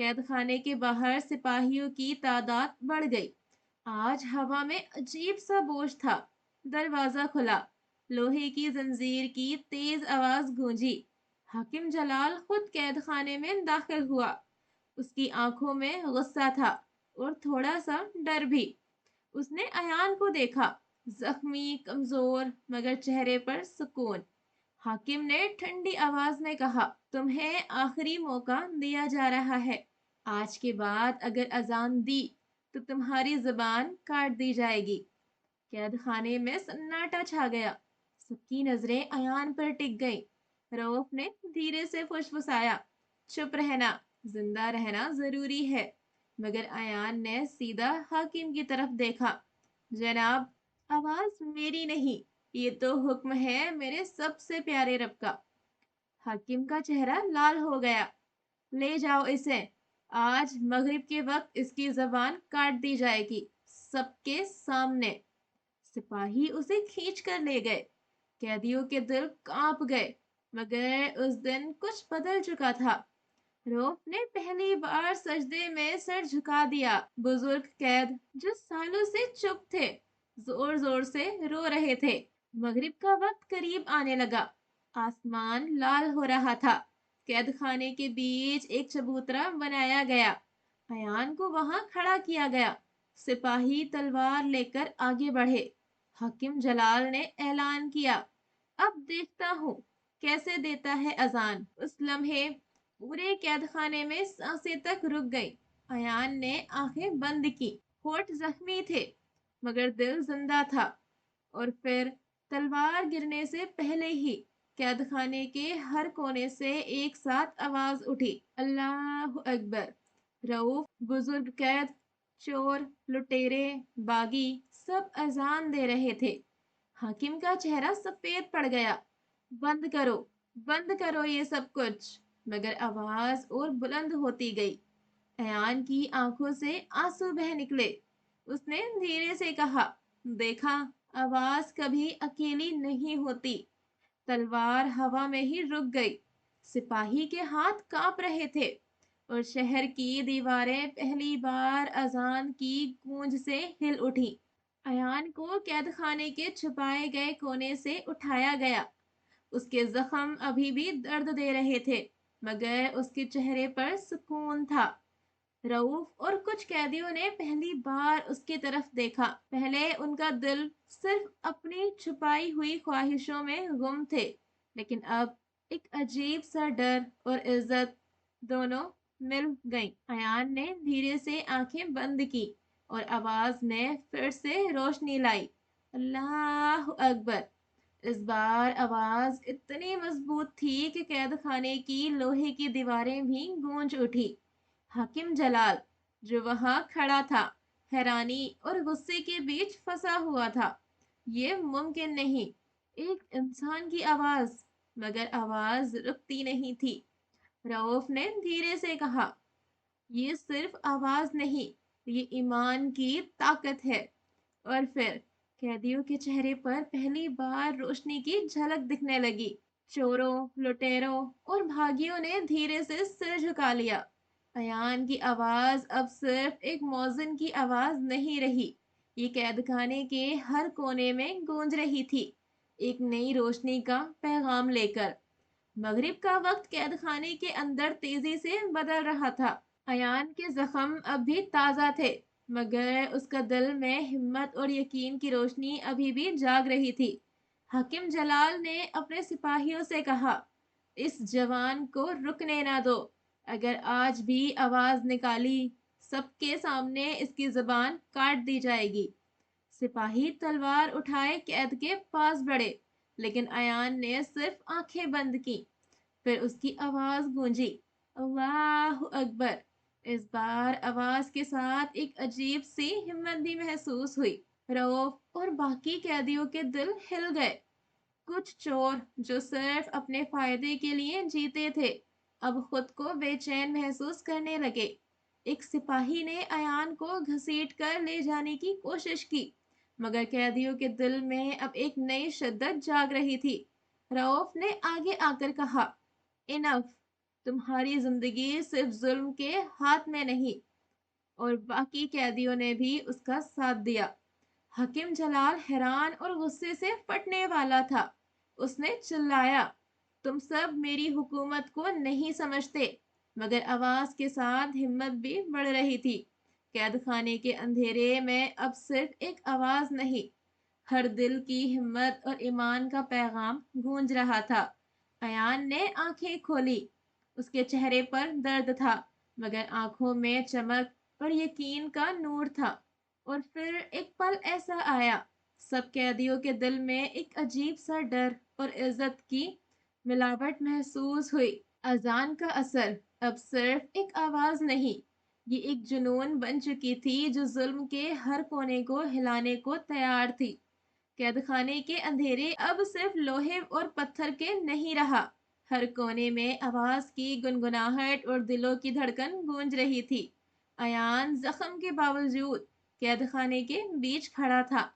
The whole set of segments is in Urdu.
قید خانے کے باہر سپاہیوں کی تعداد بڑھ گئی۔ آج ہوا میں عجیب سا بوجھ تھا۔ دروازہ کھلا، لوہے کی زنجیر کی تیز آواز گونجی۔ حاکم جلال خود قید خانے میں داخل ہوا۔ اس کی آنکھوں میں غصہ تھا اور تھوڑا سا ڈر بھی۔ اس نے ایان کو دیکھا، زخمی، کمزور، مگر چہرے پر سکون۔ حاکم نے ٹھنڈی آواز میں کہا، تمہیں آخری موقع دیا جا رہا ہے۔ آج کے بعد اگر اذان دی تو تمہاری زبان کاٹ دی جائے گی۔ قید خانے میں سناٹا چھا گیا۔ سب کی نظریں ایان پر ٹک گئیں۔ رؤف نے دھیرے سے فسفسایا، چپ رہنا، زندہ رہنا ضروری ہے۔ مگر ایان نے سیدھا حاکم کی طرف دیکھا۔ جناب، آواز میری نہیں، یہ تو حکم ہے میرے سب سے پیارے رب کا۔ حاکم کا چہرہ لال ہو گیا۔ لے جاؤ اسے، آج مغرب کے وقت اس کی زبان کاٹ دی جائے گی، سب کے سامنے۔ سپاہی اسے کھینچ کر لے گئے۔ قیدیوں کے دل کانپ گئے، مگر اس دن کچھ بدل چکا تھا۔ رؤف نے پہلی بار سجدے میں سر جھکا دیا۔ بزرگ قید جو سالوں سے چپ تھے، زور زور سے رو رہے تھے۔ مغرب کا وقت قریب آنے لگا، آسمان لال ہو رہا تھا۔ قید خانے کے بیچ ایک چبوترا بنایا گیا۔ ایان کو وہاں کھڑا کیا گیا۔ سپاہی تلوار لے کر آگے بڑھے۔ حاکم جلال نے اعلان کیا، اب دیکھتا ہوں کیسے دیتا ہے اذان۔ اس لمحے پورے قید خانے میں سانسیں تک رک گئی۔ ایان نے آنکھیں بند کی۔ ہونٹ زخمی تھے، مگر دل زندہ تھا۔ اور پھر تلوار گرنے سے پہلے ہی قید خانے کے ہر کونے سے ایک ساتھ آواز اٹھی، اللہ اکبر۔ رؤف، بزرگ قید، چور، لٹیرے، باغی، سب اذان دے رہے تھے۔ حاکم کا چہرہ سفید پڑ گیا۔ بند کرو، بند کرو یہ سب کچھ۔ مگر آواز اور بلند ہوتی گئی۔ ایان کی آنکھوں سے آنسو بہہ نکلے۔ اس نے دھیرے سے کہا، دیکھا، آواز کبھی اکیلی نہیں ہوتی۔ تلوار ہوا میں ہی رک گئی۔ سپاہی کے ہاتھ کانپ رہے تھے اور شہر کی دیواریں پہلی بار اذان کی گونج سے ہل اٹھی۔ ایان کو قید خانے کے چھپائے گئے کونے سے اٹھایا گیا۔ اس کے زخم ابھی بھی درد دے رہے تھے، مگر اس کے چہرے پر سکون تھا۔ رؤف اور کچھ قیدیوں نے پہلی بار اس کی طرف دیکھا۔ پہلے ان کا دل صرف اپنی چھپائی ہوئی خواہشوں میں گم تھے، لیکن اب ایک عجیب سا ڈر اور عزت دونوں مل گئیں۔ ایان نے دھیرے سے آنکھیں بند کی اور آواز نے پھر سے روشنی لائی، اللہ اکبر۔ اس بار آواز اتنی مضبوط تھی کہ قید خانے کی لوہے کی دیواریں بھی گونج اٹھی۔ حاکم جلال، جو وہاں کھڑا تھا، حیرانی اور غصے کے بیچ پھنسا ہوا تھا۔ یہ ممکن نہیں، ایک انسان کی آواز، مگر آواز رکتی نہیں تھی۔ رؤف نے دھیرے سے کہا، یہ صرف آواز نہیں، یہ ایمان کی طاقت ہے۔ اور پھر قیدیوں کے چہرے پر پہلی بار روشنی کی جھلک دکھنے لگی۔ چوروں، لٹیروں اور بھاگیوں نے دھیرے سے سر جھکا لیا۔ ایان کی آواز اب صرف ایک مؤذن کی آواز نہیں رہی، یہ قید خانے کے ہر کونے میں گونج رہی تھی، ایک نئی روشنی کا پیغام لے کر۔ مغرب کا وقت قید خانے کے اندر تیزی سے بدل رہا تھا۔ ایان کے زخم اب بھی تازہ تھے، مگر اس کا دل میں ہمت اور یقین کی روشنی ابھی بھی جاگ رہی تھی۔ حاکم جلال نے اپنے سپاہیوں سے کہا، اس جوان کو رکنے نہ دو، اگر آج بھی آواز نکالی، سب کے سامنے اس کی زبان کاٹ دی جائے گی۔ سپاہی تلوار اٹھائے قید کے پاس بڑھے، لیکن ایان نے صرف آنکھیں بند کی۔ پھر اس کی آواز گونجی، اللہ اکبر۔ اس بار آواز کے ساتھ ایک عجیب سی ہمت بھی محسوس ہوئی۔ رؤف اور باقی قیدیوں کے دل ہل گئے۔ کچھ چور جو صرف اپنے فائدے کے لیے جیتے تھے، اب خود کو بے چین محسوس کرنے لگے۔ ایک سپاہی نے ایان کو گھسیٹ کر لے جانے کی کوشش کی، مگر قیدیوں کے دل میں اب ایک نئی شدت جاگ رہی تھی۔ رؤف نے آگے آ کر کہا، انف، تمہاری زندگی صرف ظلم کے ہاتھ میں نہیں۔ اور باقی قیدیوں نے بھی اس کا ساتھ دیا۔ حکیم جلال حیران اور غصے سے پھٹنے والا تھا۔ اس نے چلایا، تم سب میری حکومت کو نہیں سمجھتے، مگر آواز کے ساتھ ہمت بھی بڑھ رہی تھی۔ قید خانے کے اندھیرے میں اب صرف ایک آواز نہیں، ہر دل کی ہمت اور ایمان کا پیغام گونج رہا تھا۔ ایان نے آنکھیں کھولی۔ اس کے چہرے پر درد تھا، مگر آنکھوں میں چمک اور یقین کا نور تھا۔ اور پھر ایک پل ایسا آیا، سب قیدیوں کے دل میں ایک عجیب سا ڈر اور عزت کی ملاوٹ محسوس ہوئی۔ اذان کا اثر اب صرف ایک آواز نہیں، یہ ایک جنون بن چکی تھی جو ظلم کے ہر کونے کو ہلانے کو تیار تھی۔ قید خانے کے اندھیرے اب صرف لوہے اور پتھر کے نہیں رہا، ہر کونے میں آواز کی گنگناہٹ اور دلوں کی دھڑکن گونج رہی تھی۔ ایان زخم کے باوجود قید خانے کے بیچ کھڑا تھا۔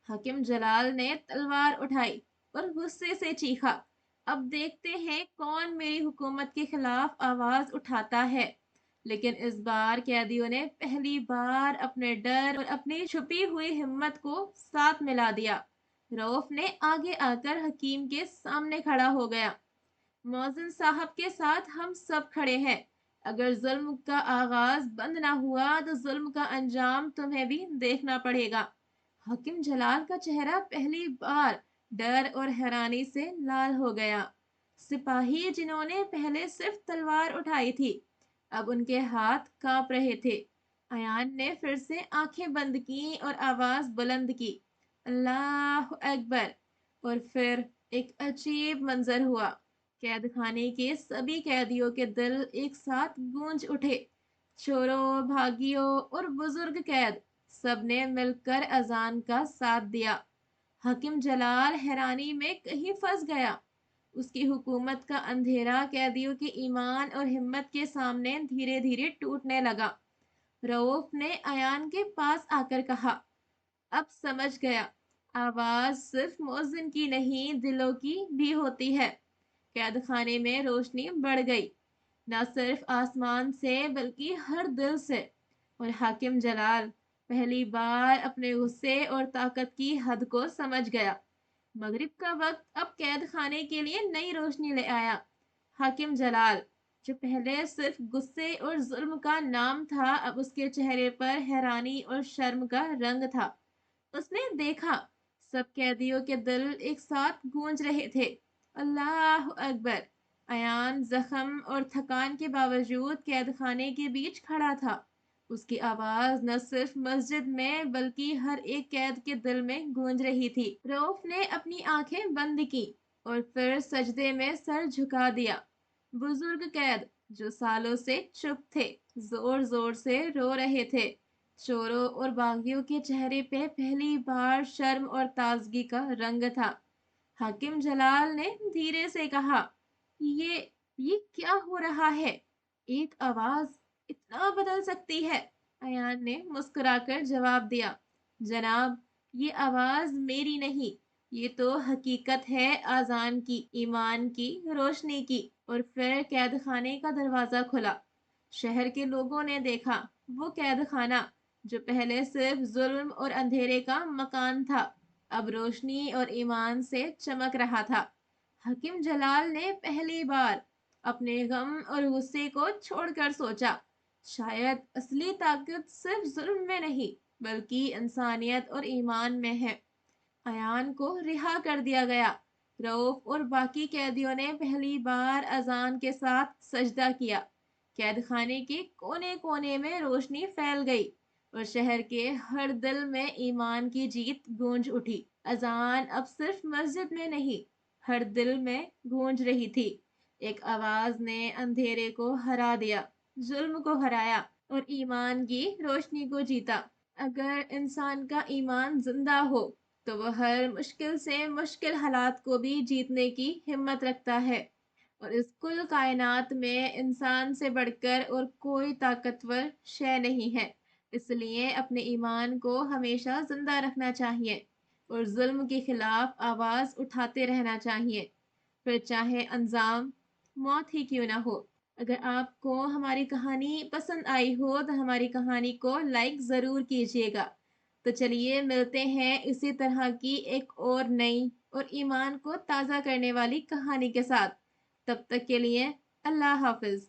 حکیم جلال نے تلوار اٹھائی اور غصے سے چیخا، اب دیکھتے ہیں کون میری حکومت کے خلاف آواز اٹھاتا ہے۔ لیکن اس بار قیدیوں نے پہلی بار اپنے ڈر اور اپنی چھپی ہوئی ہمت کو ساتھ ملا دیا۔ رؤف نے آگے آ کر حکیم کے سامنے کھڑا ہو گیا۔ موزن صاحب کے ساتھ ہم سب کھڑے ہیں۔ اگر ظلم کا آغاز بند نہ ہوا تو ظلم کا انجام تمہیں بھی دیکھنا پڑے گا۔ حکیم جلال کا چہرہ پہلی بار ڈر اور حیرانی سے لال ہو گیا۔ سپاہی جنہوں نے پہلے صرف تلوار اٹھائی تھی، اب ان کے ہاتھ کانپ رہے تھے۔ ایان نے پھر سے آنکھیں بند کی اور آواز بلند کی، اللہ اکبر! اور پھر ایک عجیب منظر ہوا۔ قید خانے کے سبھی قیدیوں کے دل ایک ساتھ گونج اٹھے، چوروں، بھاگیوں اور بزرگ قید، سب نے مل کر اذان کا ساتھ دیا۔ حکیم جلال حیرانی میں کہیں پھنس گیا۔ اس کی حکومت کا اندھیرا قیدیوں کے ایمان اور ہمت کے سامنے دھیرے دھیرے ٹوٹنے لگا۔ رؤف نے ایان کے پاس آ کر کہا، اب سمجھ گیا، آواز صرف مؤذن کی نہیں، دلوں کی بھی ہوتی ہے۔ قید خانے میں روشنی بڑھ گئی، نہ صرف آسمان سے بلکہ ہر دل سے۔ اور حاکم جلال پہلی بار اپنے غصے اور طاقت کی حد کو سمجھ گیا۔ مغرب کا وقت اب قید خانے کے لیے نئی روشنی لے آیا۔ حاکم جلال، جو پہلے صرف غصے اور ظلم کا نام تھا، اب اس کے چہرے پر حیرانی اور شرم کا رنگ تھا۔ اس نے دیکھا، سب قیدیوں کے دل ایک ساتھ گونج رہے تھے، اللہ اکبر! ایان زخم اور تھکان کے باوجود قید خانے کے بیچ کھڑا تھا۔ اس کی آواز نہ صرف مسجد میں بلکہ ہر ایک قید کے دل میں گونج رہی تھی۔ رؤف نے اپنی آنکھیں بند کی اور پھر سجدے میں سر جھکا دیا۔ بزرگ قید جو سالوں سے چپ تھے، زور زور سے رو رہے تھے۔ چوروں اور باغیوں کے چہرے پہ پہلی بار شرم اور تازگی کا رنگ تھا۔ حاکم جلال نے دھیرے سے کہا، یہ یہ کیا ہو رہا ہے؟ ایک آواز اتنا بدل سکتی ہے؟ ایان نے مسکرا کر جواب دیا، جناب، یہ آواز میری نہیں، یہ تو حقیقت ہے، اذان کی، ایمان کی، روشنی کی۔ اور پھر قید خانے کا دروازہ کھلا۔ شہر کے لوگوں نے دیکھا، وہ قید خانہ جو پہلے صرف ظلم اور اندھیرے کا مکان تھا، اب روشنی اور ایمان سے چمک رہا تھا۔ حکیم جلال نے پہلی بار اپنے غم اور غصے کو چھوڑ کر سوچا، شاید اصلی طاقت صرف ظلم میں نہیں بلکہ انسانیت اور ایمان میں ہے۔ ایان کو رہا کر دیا گیا۔ رؤف اور باقی قیدیوں نے پہلی بار اذان کے ساتھ سجدہ کیا۔ قید خانے کے کونے کونے میں روشنی پھیل گئی اور شہر کے ہر دل میں ایمان کی جیت گونج اٹھی۔ اذان اب صرف مسجد میں نہیں، ہر دل میں گونج رہی تھی۔ ایک آواز نے اندھیرے کو ہرا دیا، ظلم کو ہرایا اور ایمان کی روشنی کو جیتا۔ اگر انسان کا ایمان زندہ ہو تو وہ ہر مشکل سے مشکل حالات کو بھی جیتنے کی ہمت رکھتا ہے، اور اس کل کائنات میں انسان سے بڑھ کر اور کوئی طاقتور شے نہیں ہے۔ اس لیے اپنے ایمان کو ہمیشہ زندہ رکھنا چاہیے اور ظلم کے خلاف آواز اٹھاتے رہنا چاہیے، پھر چاہے انجام موت ہی کیوں نہ ہو۔ اگر آپ کو ہماری کہانی پسند آئی ہو تو ہماری کہانی کو لائک ضرور کیجیے گا۔ تو چلیے ملتے ہیں اسی طرح کی ایک اور نئی اور ایمان کو تازہ کرنے والی کہانی کے ساتھ۔ تب تک کے لیے اللہ حافظ۔